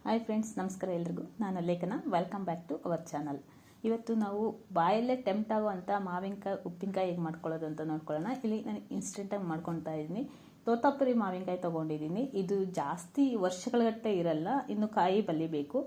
Hi friends, ನಮಸ್ಕಾರ ಎಲ್ರಿಗೂ. ನಾನು Lekhana. Welcome back to our channel. ಇವತ್ತು ನಾವು ಬಾಯಲ್ಲೇ ಟೆಂಪ್ಟ್ ಆಗುವಂಥ ಮಾವಿನಕಾಯಿ ಉಪ್ಪಿನಕಾಯಿ ಹೇಗೆ ಮಾಡ್ಕೊಳ್ಳೋದು ಅಂತ ನೋಡ್ಕೊಳ್ಳೋಣ. ಇಲ್ಲಿ ನಾನು ಇನ್ಸ್ಟೆಂಟಾಗಿ ಮಾಡ್ಕೊತಾ ಇದ್ದೀನಿ. ತೋತಾಪುರಿ ಮಾವಿನಕಾಯಿ ತೊಗೊಂಡಿದ್ದೀನಿ. ಇದು ಜಾಸ್ತಿ ವರ್ಷಗಳಗಟ್ಟಲೆ ಇರಲ್ಲ, ಇನ್ನು ಕಾಯಿ ಬಲಿಬೇಕು.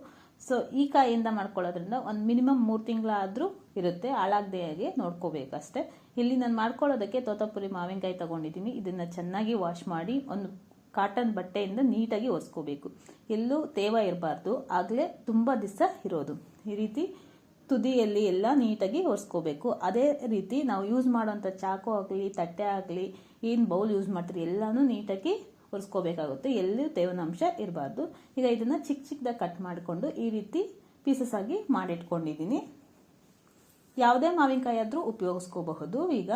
ಸೊ ಈ ಕಾಯಿಯಿಂದ ಮಾಡ್ಕೊಳ್ಳೋದ್ರಿಂದ ಒಂದು ಮಿನಿಮಮ್ 3 ತಿಂಗಳಾದರೂ ಇರುತ್ತೆ, ಹಾಳಾಗದೆ ಹಾಗೆ ನೋಡ್ಕೋಬೇಕಷ್ಟೆ. ಇಲ್ಲಿ ನಾನು ಮಾಡ್ಕೊಳ್ಳೋದಕ್ಕೆ ತೋತಾಪುರಿ ಮಾವಿನಕಾಯಿ ತೊಗೊಂಡಿದ್ದೀನಿ. ಇದನ್ನು ಚೆನ್ನಾಗಿ ವಾಶ್ ಮಾಡಿ ಒಂದು ಕಾಟನ್ ಬಟ್ಟೆಯಿಂದ ನೀಟಾಗಿ ಒರೆಸ್ಕೋಬೇಕು. ಎಲ್ಲೂ ತೇವ ಇರಬಾರ್ದು, ಆಗಲೇ ತುಂಬ ದಿವಸ ಇರೋದು. ಈ ರೀತಿ ತುದಿಯಲ್ಲಿ ಎಲ್ಲ ನೀಟಾಗಿ ಒರೆಸ್ಕೋಬೇಕು. ಅದೇ ರೀತಿ ನಾವು ಯೂಸ್ ಮಾಡೋಂಥ ಚಾಕು ಆಗಲಿ, ತಟ್ಟೆ ಆಗಲಿ, ಏನು ಬೌಲ್ ಯೂಸ್ ಮಾಡ್ತೀರಿ ಎಲ್ಲನೂ ನೀಟಾಗಿ ಒರೆಸ್ಕೋಬೇಕಾಗುತ್ತೆ. ಎಲ್ಲೂ ತೇವಾಂಶ ಇರಬಾರ್ದು. ಈಗ ಇದನ್ನು ಚಿಕ್ಕ ಚಿಕ್ಕದಾಗಿ ಕಟ್ ಮಾಡಿಕೊಂಡು ಈ ರೀತಿ ಪೀಸಸ್ ಆಗಿ ಮಾಡಿಟ್ಕೊಂಡಿದ್ದೀನಿ. ಯಾವುದೇ ಮಾವಿನಕಾಯಿ ಆದರೂ ಉಪಯೋಗಿಸ್ಕೋಬಹುದು. ಈಗ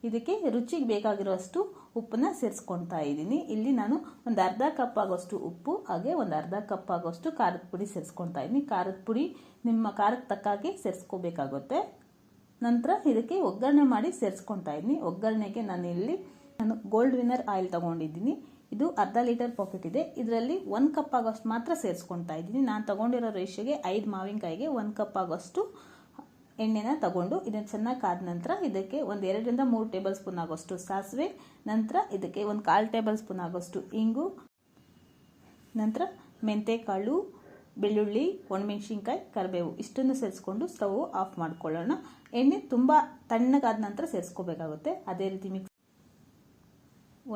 ಇದಕ್ಕೆ ರುಚಿಗೆ ಬೇಕಾಗಿರೋಷ್ಟು ಉಪ್ಪನ್ನ ಸೇರಿಸ್ಕೊತಾ ಇದ್ದೀನಿ. ಇಲ್ಲಿ ನಾನು ಒಂದು ಅರ್ಧ ಕಪ್ ಆಗೋಷ್ಟು ಉಪ್ಪು, ಹಾಗೆ ಒಂದು ಅರ್ಧ ಕಪ್ ಆಗೋಷ್ಟು ಖಾರದ ಪುಡಿ ಸೇರಿಸ್ಕೊತಾ ಇದ್ದೀನಿ. ಖಾರದ ಪುಡಿ ನಿಮ್ಮ ಖಾರಕ್ಕೆ ತಕ್ಕಾಗಿ ಸೇರಿಸ್ಕೋಬೇಕಾಗುತ್ತೆ. ನಂತರ ಇದಕ್ಕೆ ಒಗ್ಗರಣೆ ಮಾಡಿ ಸೇರಿಸ್ಕೊತಾ ಇದ್ದೀನಿ. ಒಗ್ಗರಣೆಗೆ ನಾನು ಗೋಲ್ಡ್ ವಿನ್ನರ್ ಆಯಿಲ್ ತಗೊಂಡಿದ್ದೀನಿ. ಇದು ಅರ್ಧ ಲೀಟರ್ ಪಾಕೆಟ್ ಇದೆ. ಇದರಲ್ಲಿ 1 ಕಪ್ ಆಗೋಷ್ಟು ಮಾತ್ರ ಸೇರಿಸ್ಕೊತಾ ಇದ್ದೀನಿ. ನಾನು ತಗೊಂಡಿರೋ ರೇಷಿಯೋಗೆ 5 ಮಾವಿನಕಾಯಿಗೆ 1 ಕಪ್ ಆಗೋಷ್ಟು ಎಣ್ಣೆನ ತಗೊಂಡು ಇದನ್ನು ಚೆನ್ನಾಗಿ ಕಾದ ನಂತರ ಇದಕ್ಕೆ ಒಂದು 2 ರಿಂದ 3 ಟೇಬಲ್ ಸ್ಪೂನ್ ಆಗೋಷ್ಟು ಸಾಸಿವೆ, ನಂತರ ಇದಕ್ಕೆ ಒಂದು 1/4 ಟೇಬಲ್ ಸ್ಪೂನ್ ಆಗೋಷ್ಟು ಇಂಗು, ನಂತರ ಮೆಂತೆಕಾಳು, ಬೆಳ್ಳುಳ್ಳಿ, ಒಣಮೆಣಸಿನ್ಕಾಯಿ, ಕರಿಬೇವು ಇಷ್ಟನ್ನು ಸೇರಿಸ್ಕೊಂಡು ಸ್ಟವ್ ಆಫ್ ಮಾಡ್ಕೊಳ್ಳೋಣ. ಎಣ್ಣೆ ತುಂಬ ತಣ್ಣಗಾದ ನಂತರ ಸೇರಿಸ್ಕೋಬೇಕಾಗುತ್ತೆ. ಅದೇ ರೀತಿ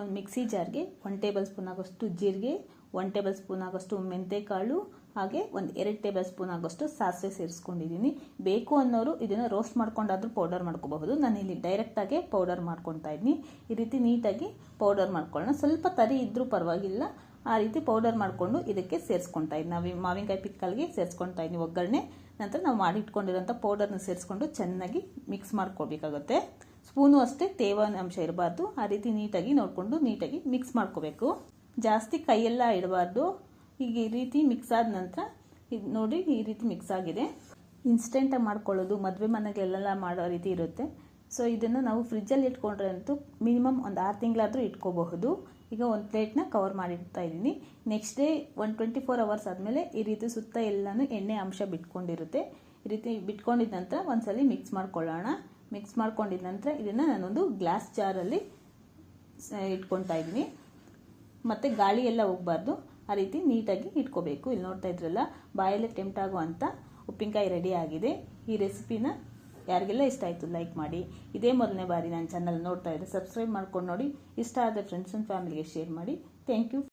ಒಂದು ಮಿಕ್ಸಿ ಜಾರ್ಗೆ 1 ಟೇಬಲ್ ಸ್ಪೂನ್ ಆಗೋಷ್ಟು ಜೀರಿಗೆ, 1 ಟೇಬಲ್ ಸ್ಪೂನ್ ಆಗೋಷ್ಟು ಮೆಂತೆಕಾಳು, ಹಾಗೆ ಒಂದು 2 ಟೇಬಲ್ ಸ್ಪೂನ್ ಆಗೋಷ್ಟು ಸಾಸಿವೆ ಸೇರಿಸ್ಕೊಂಡಿದ್ದೀನಿ. ಬೇಕು ಅನ್ನೋರು ಇದನ್ನು ರೋಸ್ಟ್ ಮಾಡ್ಕೊಂಡಾದ್ರೂ ಪೌಡರ್ ಮಾಡ್ಕೋಬಹುದು. ನಾನು ಇಲ್ಲಿ ಡೈರೆಕ್ಟಾಗಿ ಪೌಡರ್ ಮಾಡ್ಕೊತಾ ಇದ್ದೀನಿ. ಈ ರೀತಿ ನೀಟಾಗಿ ಪೌಡರ್ ಮಾಡ್ಕೊಳ್ಳೋಣ. ಸ್ವಲ್ಪ ತರಿ ಇದ್ರೂ ಪರವಾಗಿಲ್ಲ, ಆ ರೀತಿ ಪೌಡರ್ ಮಾಡಿಕೊಂಡು ಇದಕ್ಕೆ ಸೇರಿಸ್ಕೊತಾ ಇದ್ದೀನಿ. ನಾವು ಮಾವಿನಕಾಯಿ ಪಿಕ್ಕಲ್ಗೆ ಸೇರಿಸ್ಕೊತಾ ಇದ್ದೀನಿ ಒಗ್ಗರಣೆ. ನಂತರ ನಾವು ಮಾಡಿಟ್ಕೊಂಡಿರೋಂಥ ಪೌಡರ್ನ ಸೇರಿಸ್ಕೊಂಡು ಚೆನ್ನಾಗಿ ಮಿಕ್ಸ್ ಮಾಡ್ಕೋಬೇಕಾಗುತ್ತೆ. ಸ್ಪೂನು ಅಷ್ಟೇ ತೇವಾಂಶ ಇರಬಾರ್ದು. ಆ ರೀತಿ ನೀಟಾಗಿ ನೋಡಿಕೊಂಡು ನೀಟಾಗಿ ಮಿಕ್ಸ್ ಮಾಡ್ಕೋಬೇಕು. ಜಾಸ್ತಿ ಕೈಯೆಲ್ಲ ಇಡಬಾರ್ದು. ಈಗ ಈ ರೀತಿ ಮಿಕ್ಸ್ ಆದ ನಂತರ ಇದು ನೋಡಿ, ಈ ರೀತಿ ಮಿಕ್ಸ್ ಆಗಿದೆ. ಇನ್ಸ್ಟೆಂಟಾಗಿ ಮಾಡ್ಕೊಳ್ಳೋದು ಮದುವೆ ಮನೆಗೆಲ್ಲ ಮಾಡೋ ರೀತಿ ಇರುತ್ತೆ. ಸೊ ಇದನ್ನು ನಾವು ಫ್ರಿಜ್ಜಲ್ಲಿ ಇಟ್ಕೊಂಡ್ರೆ ಅಂತೂ ಮಿನಿಮಮ್ ಒಂದು 6 ತಿಂಗಳಾದರೂ ಇಟ್ಕೋಬಹುದು. ಈಗ ಒಂದು ಪ್ಲೇಟ್ನ ಕವರ್ ಮಾಡಿಡ್ತಾ ಇದ್ದೀನಿ. ನೆಕ್ಸ್ಟ್ ಡೇ 24 ಅವರ್ಸ್ ಆದಮೇಲೆ ಈ ರೀತಿ ಸುತ್ತ ಎಲ್ಲನೂ ಎಣ್ಣೆ ಅಂಶ ಬಿಟ್ಕೊಂಡಿರುತ್ತೆ. ಈ ರೀತಿ ಬಿಟ್ಕೊಂಡಿದ್ದ ನಂತರ ಒಂದ್ಸಲಿ ಮಿಕ್ಸ್ ಮಾಡ್ಕೊಳ್ಳೋಣ. ಮಿಕ್ಸ್ ಮಾಡ್ಕೊಂಡಿದ್ದ ನಂತರ ಇದನ್ನು ನಾನೊಂದು ಗ್ಲಾಸ್ ಜಾರಲ್ಲಿ ಇಟ್ಕೊತಾ ಇದ್ದೀನಿ. ಮತ್ತು ಗಾಳಿ ಎಲ್ಲ ಹೋಗಬಾರ್ದು, ಆ ರೀತಿ ನೀಟಾಗಿ ಇಟ್ಕೋಬೇಕು. ಇಲ್ಲಿ ನೋಡ್ತಾ ಇದ್ರಲ್ಲ, ಬಾಯಲ್ಲೇ ಟೆಂಪ್ಟ್ ಆಗುವಂಥ ಉಪ್ಪಿನಕಾಯಿ ರೆಡಿ ಆಗಿದೆ. ಈ ರೆಸಿಪಿನ ಯಾರಿಗೆಲ್ಲ ಇಷ್ಟ ಆಯಿತು ಲೈಕ್ ಮಾಡಿ. ಇದೇ ಮೊದಲನೇ ಬಾರಿ ನನ್ನ ಚಾನಲ್ ನೋಡ್ತಾ ಇದ್ದರೆ ಸಬ್ಸ್ಕ್ರೈಬ್ ಮಾಡ್ಕೊಂಡು ನೋಡಿ. ಇಷ್ಟ ಆದರೆ ಫ್ರೆಂಡ್ಸ್ ಆ್ಯಂಡ್ ಫ್ಯಾಮಿಲಿಗೆ ಶೇರ್ ಮಾಡಿ. Thank you.